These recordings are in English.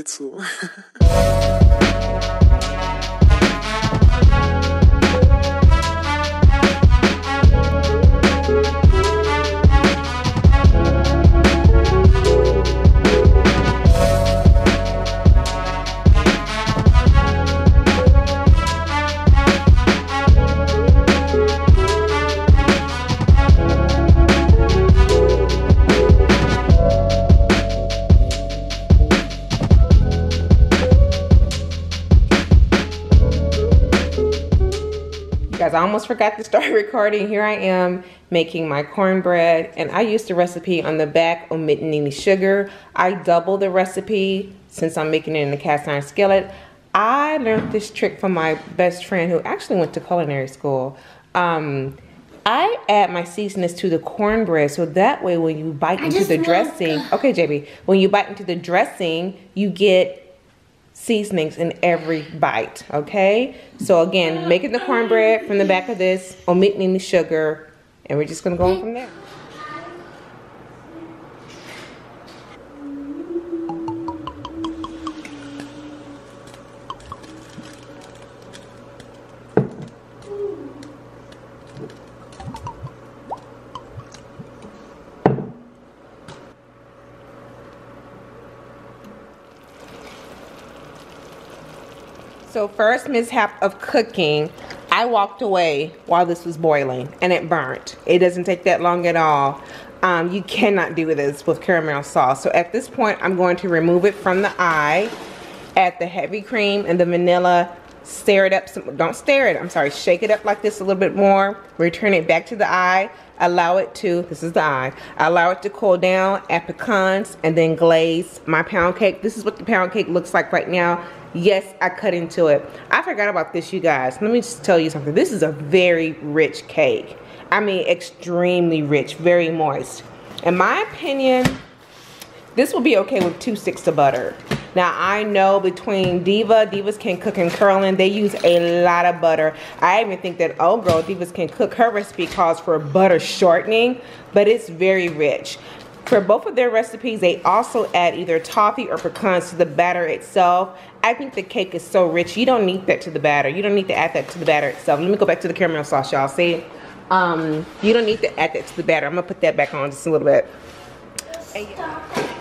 zu. Guys, I almost forgot to start recording. Here I am making my cornbread, and I used the recipe on the back, omitting any sugar. I doubled the recipe since I'm making it in a cast iron skillet. I learned this trick from my best friend who actually went to culinary school. I add my seasonings to the cornbread so that way when you bite into the dressing, okay, Jabby, when you bite into the dressing, you get seasonings in every bite, okay? So again, making the cornbread from the back of this, omitting the sugar, and we're just gonna go on from there. So first mishap of cooking, I walked away while this was boiling and it burnt. It doesn't take that long at all. You cannot do this with caramel sauce. So at this point, I'm going to remove it from the eye, add the heavy cream and the vanilla, stir it up, don't stir it, I'm sorry, shake it up like this a little bit more, return it back to the eye, allow it to, this is the eye, allow it to cool down, add pecans, and then glaze my pound cake. This is what the pound cake looks like right now. Yes, I cut into it. I forgot about this, you guys. Let me just tell you something. This is a very rich cake. I mean, extremely rich, very moist. In my opinion, this will be okay with 2 sticks of butter. Now, I know between Divas Can Cook and Curlin, they use a lot of butter. I even think that, oh girl, Divas Can Cook, her recipe calls for butter shortening, but it's very rich. For both of their recipes, they also add either toffee or pecans to the batter itself. I think the cake is so rich, you don't need that to the batter. You don't need to add that to the batter itself. Let me go back to the caramel sauce, y'all. See? You don't need to add that to the batter. I'm going to put that back on just a little bit.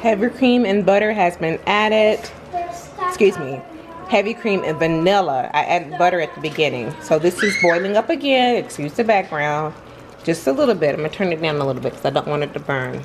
Heavy cream and butter has been added. Excuse me. Heavy cream and vanilla. I added butter at the beginning. So this is boiling up again. Excuse the background. Just a little bit. I'm going to turn it down a little bit because I don't want it to burn.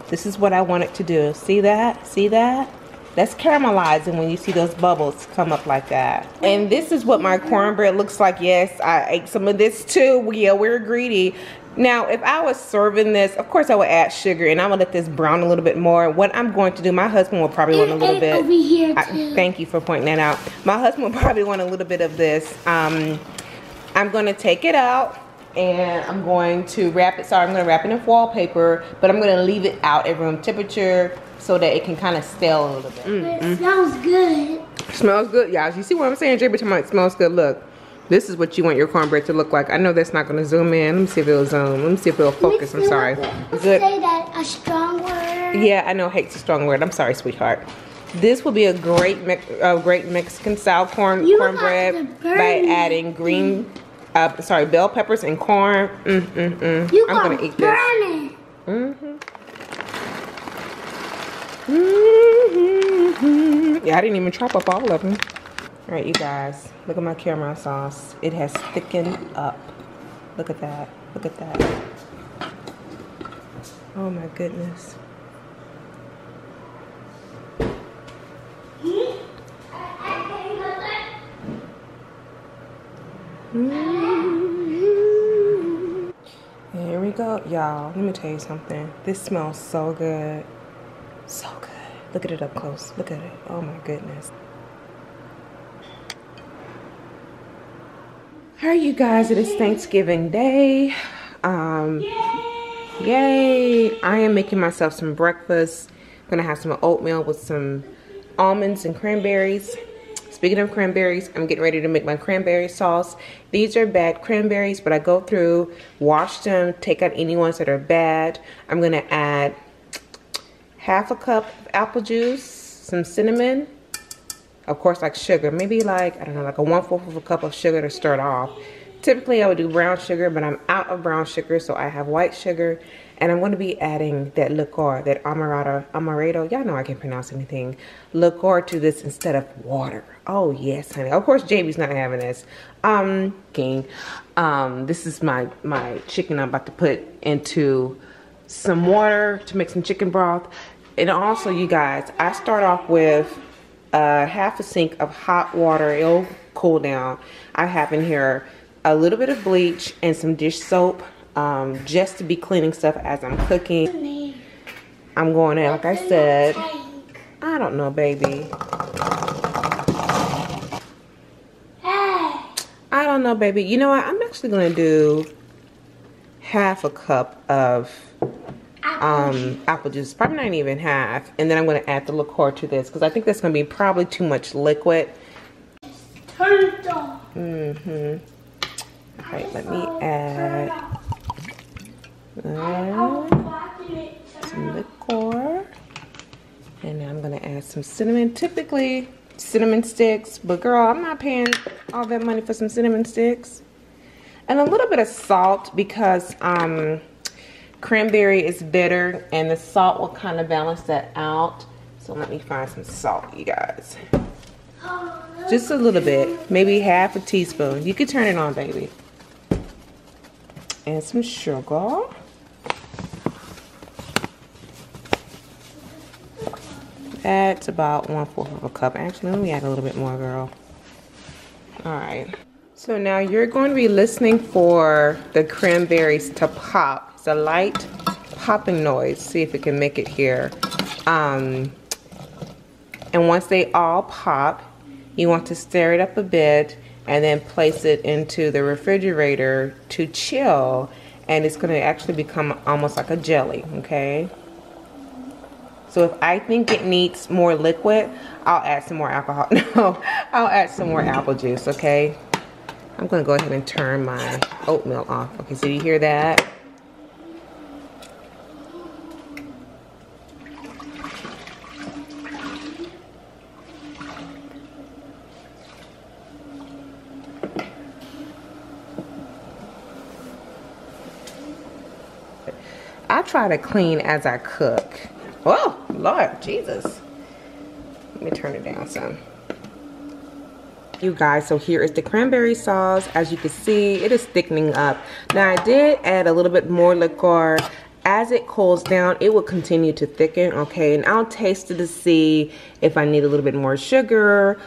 This is what I want it to do. See that? See that? That's caramelizing when you see those bubbles come up like that. And this is what my cornbread looks like. Yes, I ate some of this too. Yeah, we're greedy. Now, if I was serving this, of course I would add sugar and I'm gonna let this brown a little bit more. What I'm going to do, my husband will probably want a little bit. Over here too. Thank you for pointing that out. My husband will probably want a little bit of this. I'm gonna take it out. And I'm going to wrap it, sorry, I'm going to wrap it in foil paper, but I'm going to leave it out at room temperature so that it can kind of stale a little bit. It smells good. Smells good, y'all. You see what I'm saying, Jabby? It smells good. Look, this is what you want your cornbread to look like. I know that's not going to zoom in. Let me see if it'll zoom. Let me see if it'll focus. I'm sorry. Good. Say that a strong word. Yeah, I know hate's a strong word. I'm sorry, sweetheart. This will be a great Mexican style cornbread by adding green bell peppers and corn. I'm gonna eat this. Yeah, I didn't even chop up all of them. All right, you guys, look at my caramel sauce. It has thickened up. Look at that. Look at that. Oh my goodness. Here we go, y'all. Let me tell you something. This smells so good. So good. Look at it up close. Look at it. Oh my goodness. Alright, you guys, it is Thanksgiving Day. Yay! I am making myself some breakfast. I'm gonna have some oatmeal with some almonds and cranberries. Speaking of cranberries, I'm getting ready to make my cranberry sauce. These are bad cranberries, but I go through, wash them, take out any ones that are bad. I'm gonna add half a cup of apple juice, some cinnamon. Of course, like sugar, maybe like, I don't know, like a 1/4 of a cup of sugar to start off. Typically, I would do brown sugar, but I'm out of brown sugar, so I have white sugar. And I'm going to be adding that liqueur, that amaretto. Y'all know I can't pronounce anything. Liqueur to this instead of water. Oh, yes, honey. Of course, Jabby's not having this. This is my chicken I'm about to put into some water to make some chicken broth. And also, you guys, I start off with half a sink of hot water. It'll cool down. I have in here a little bit of bleach and some dish soap, just to be cleaning stuff as I'm cooking. I'm going in, like I said, I don't know, baby. I don't know, baby. You know what? I'm actually going to do half a cup of apple juice. Probably not even half. And then I'm going to add the liqueur to this because I think that's going to be probably too much liquid. Turn it off. Alright, let me add some liqueur. And now I'm going to add some cinnamon. Typically, cinnamon sticks. But girl, I'm not paying all that money for some cinnamon sticks. And a little bit of salt because cranberry is bitter. And the salt will kind of balance that out. So let me find some salt, you guys. Just a little bit. Maybe half a teaspoon. You can turn it on, baby. And some sugar. That's about 1/4 of a cup. Actually, let me add a little bit more, girl. Alright. So now you're going to be listening for the cranberries to pop. It's a light popping noise. See if it can make it here. And once they all pop, you want to stir it up a bit and then place it into the refrigerator to chill, and it's going to actually become almost like a jelly, okay? So if I think it needs more liquid, I'll add some more alcohol. No, I'll add some more apple juice, okay? I'm going to go ahead and turn my oatmeal off. Okay, so you hear that? I try to clean as I cook. Oh, Lord Jesus. Let me turn it down some. You guys, so here is the cranberry sauce. As you can see, it is thickening up. Now, I did add a little bit more liqueur. As it cools down, it will continue to thicken, okay? And I'll taste it to see if I need a little bit more sugar.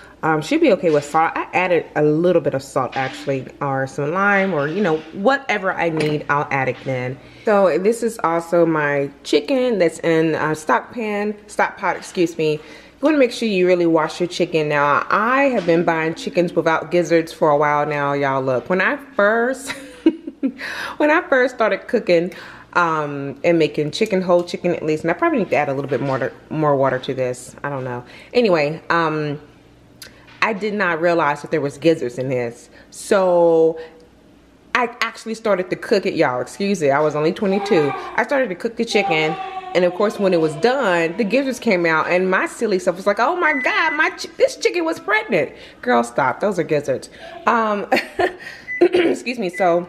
Should be okay with salt. I added a little bit of salt, actually, or some lime, or, you know, whatever I need, I'll add it then. So this is also my chicken that's in a stock pot, excuse me. You want to make sure you really wash your chicken. Now, I have been buying chickens without gizzards for a while now, y'all. Look, when I first started cooking, and making chicken, whole chicken at least, and I probably need to add a little bit more water to this. I don't know. Anyway, I did not realize that there was gizzards in this. So I actually started to cook it, y'all. Excuse me, I was only 22. I started to cook the chicken, and of course when it was done, the gizzards came out, and my silly self was like, oh my God, this chicken was pregnant. Girl, stop, those are gizzards. Excuse me, so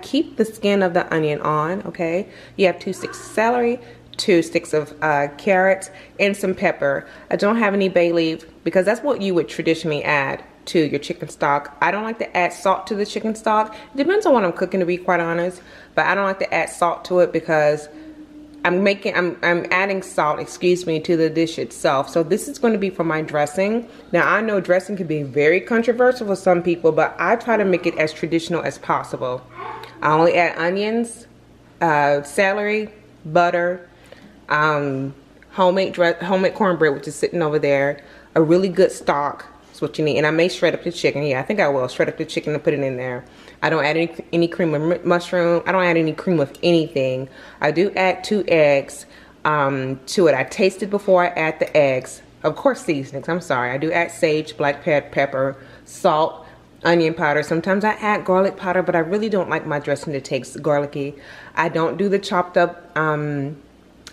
keep the skin of the onion on, okay? You have 2 sticks of celery, 2 sticks of carrots, and some pepper. I don't have any bay leaf because that's what you would traditionally add to your chicken stock. I don't like to add salt to the chicken stock. It depends on what I'm cooking, to be quite honest, but I don't like to add salt to it because I'm adding salt, excuse me, to the dish itself. So this is going to be for my dressing. Now, I know dressing can be very controversial for some people, but I try to make it as traditional as possible. I only add onions, celery, butter, homemade cornbread, which is sitting over there, a really good stock. That's what you need. And I may shred up the chicken. Yeah, I think I will shred up the chicken and put it in there. I don't add any cream of mushroom. I don't add any cream of anything. I do add 2 eggs to it. I taste it before I add the eggs. Of course, seasonings. I'm sorry. I do add sage, black pepper, salt, onion powder. Sometimes I add garlic powder, but I really don't like my dressing to taste garlicky. I don't do the chopped up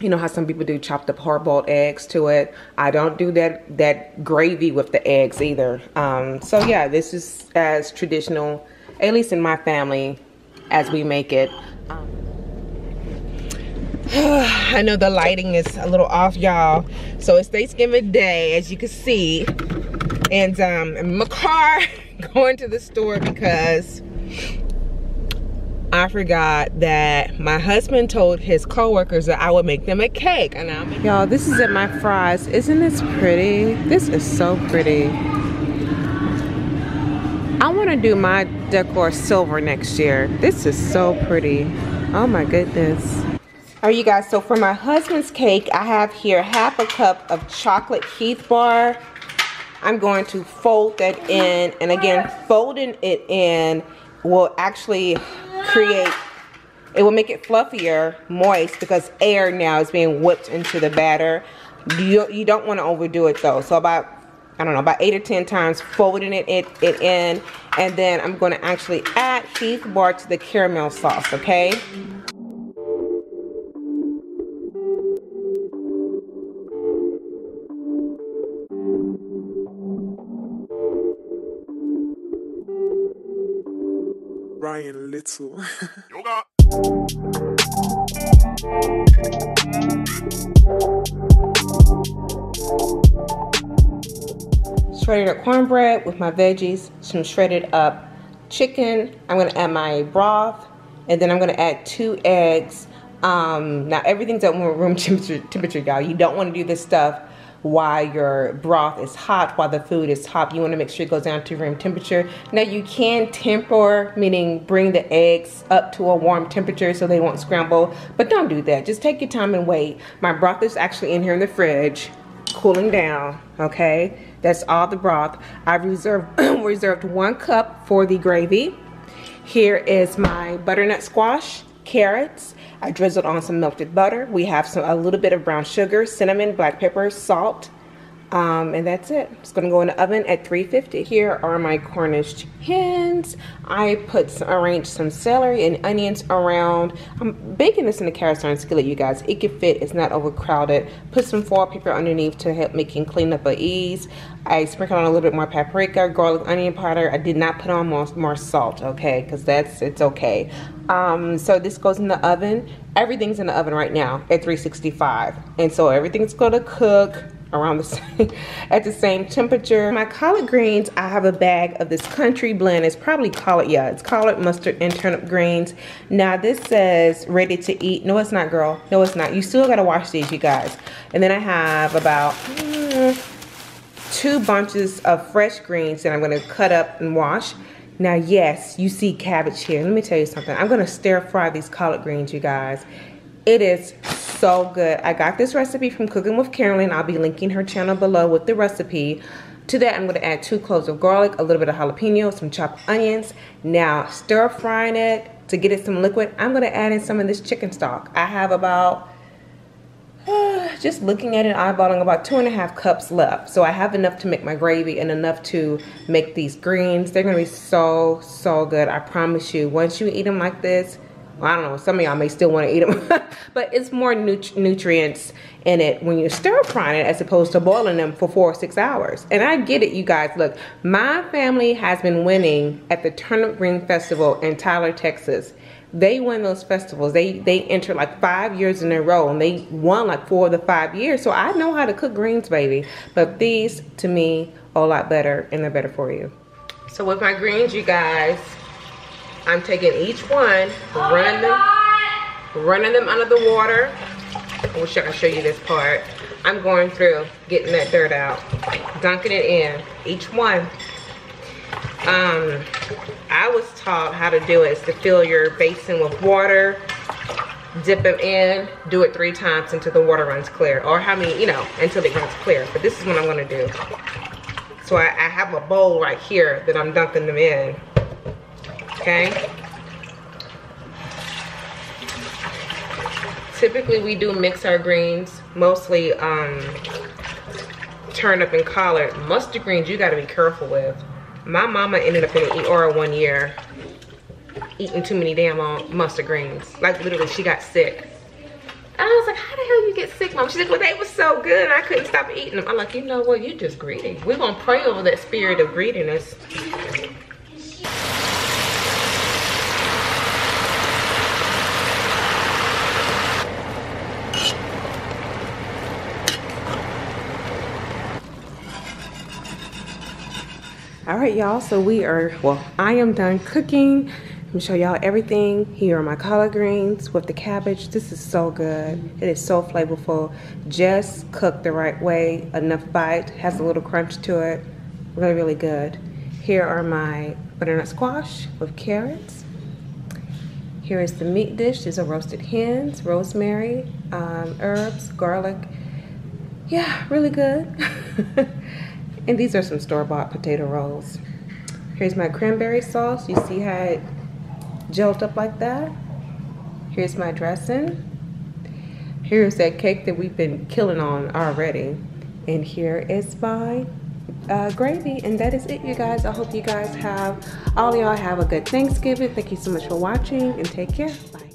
You know how some people do chopped up hard-boiled eggs to it. I don't do that gravy with the eggs either. So yeah, this is as traditional, at least in my family, as we make it. I know the lighting is a little off, y'all. So it's Thanksgiving Day, as you can see. And I'm in my car going to the store because I forgot that my husband told his co-workers that I would make them a cake. And y'all, this is at my fries. Isn't this pretty? This is so pretty. I want to do my decor silver next year. This is so pretty. Oh my goodness. All right, you guys, so for my husband's cake, I have here half a cup of chocolate Heath bar. I'm going to fold that in, and again, folding it in will actually create, it will make it fluffier, moist, because air now is being whipped into the batter. You don't want to overdo it though. So about, I don't know, about 8 or 10 times folding it in, and then I'm going to actually add Heath bar to the caramel sauce, okay? Ryan Little. Yoga. Shredded up cornbread with my veggies, some shredded up chicken. I'm gonna add my broth, and then I'm gonna add 2 eggs. Now everything's at room temperature, y'all. You don't want to do this stuff while your broth is hot, while the food is hot. You want to make sure it goes down to room temperature. Now you can temper, meaning bring the eggs up to a warm temperature so they won't scramble, but don't do that. Just take your time and wait. My broth is actually in here in the fridge, cooling down, okay? That's all the broth. I've reserved 1 cup for the gravy. Here is my butternut squash, carrots. I drizzled on some melted butter. We have a little bit of brown sugar, cinnamon, black pepper, salt, and that's it. It's gonna go in the oven at 350. Here are my Cornish hens. I arranged some celery and onions around. I'm baking this in the cast iron skillet, you guys. It can fit, it's not overcrowded. Put some foil paper underneath to help making cleanup at ease. I sprinkled on a little bit more paprika, garlic, onion powder. I did not put on more salt, okay, because it's okay. So this goes in the oven. Everything's in the oven right now at 365, and so everything's gonna cook around at the same temperature. My collard greens, I have a bag of this country blend. It's probably collard, yeah, it's collard, mustard, and turnip greens. Now this says ready to eat. No, it's not, girl. No, it's not. You still gotta wash these, you guys. And then I have about 2 bunches of fresh greens that I'm gonna cut up and wash. Now, yes, you see cabbage here. Let me tell you something. I'm gonna stir fry these collard greens, you guys. It is so good. I got this recipe from Cooking with Carolyn. I'll be linking her channel below with the recipe. To that, I'm gonna add 2 cloves of garlic, a little bit of jalapeno, some chopped onions. Now, stir frying it to get it some liquid. I'm gonna add in some of this chicken stock. I have about, just looking at it, eyeballing about 2.5 cups left. So I have enough to make my gravy and enough to make these greens. They're gonna be so, so good. I promise you, once you eat them like this, well, I don't know, some of y'all may still wanna eat them, but it's more nutrients in it when you're stir frying it as opposed to boiling them for 4 or 6 hours. And I get it, you guys. Look, my family has been winning at the Turnip Green Festival in Tyler, Texas. They win those festivals. They enter like 5 years in a row, and they won like 4 of the 5 years. So I know how to cook greens, baby. But these, to me, are a lot better, and they're better for you. So with my greens, you guys, I'm taking each one, running them under the water. I wish I could show you this part. I'm going through, getting that dirt out, dunking it in, each one. I was taught how to do it is to fill your basin with water, dip them in, do it 3 times until the water runs clear, or how many, you know, until it runs clear. But this is what I'm gonna do. So I have a bowl right here that I'm dunking them in, okay? Typically we do mix our greens, mostly turnip and collard. Mustard greens you gotta be careful with. My mama ended up in an ER one year eating too many damn mustard greens. Like literally she got sick. And I was like, how the hell you gonna get sick, Mom. She's like, well, they were so good and I couldn't stop eating them. I'm like, you know what, you're just greedy. We're gonna pray over that spirit of greediness. All right, y'all, so I am done cooking. I'm gonna show y'all everything. Here are my collard greens with the cabbage. This is so good. It is so flavorful. Just cooked the right way, enough bite, has a little crunch to it. Really, really good. Here are my butternut squash with carrots. Here is the meat dish. These are roasted hens, rosemary, herbs, garlic. Yeah, really good. And these are some store-bought potato rolls. Here's my cranberry sauce. You see how it gelled up like that? Here's my dressing. Here's that cake that we've been killing on already. And here is my gravy. And that is it, you guys. I hope you guys all y'all have a good Thanksgiving. Thank you so much for watching and take care. Bye.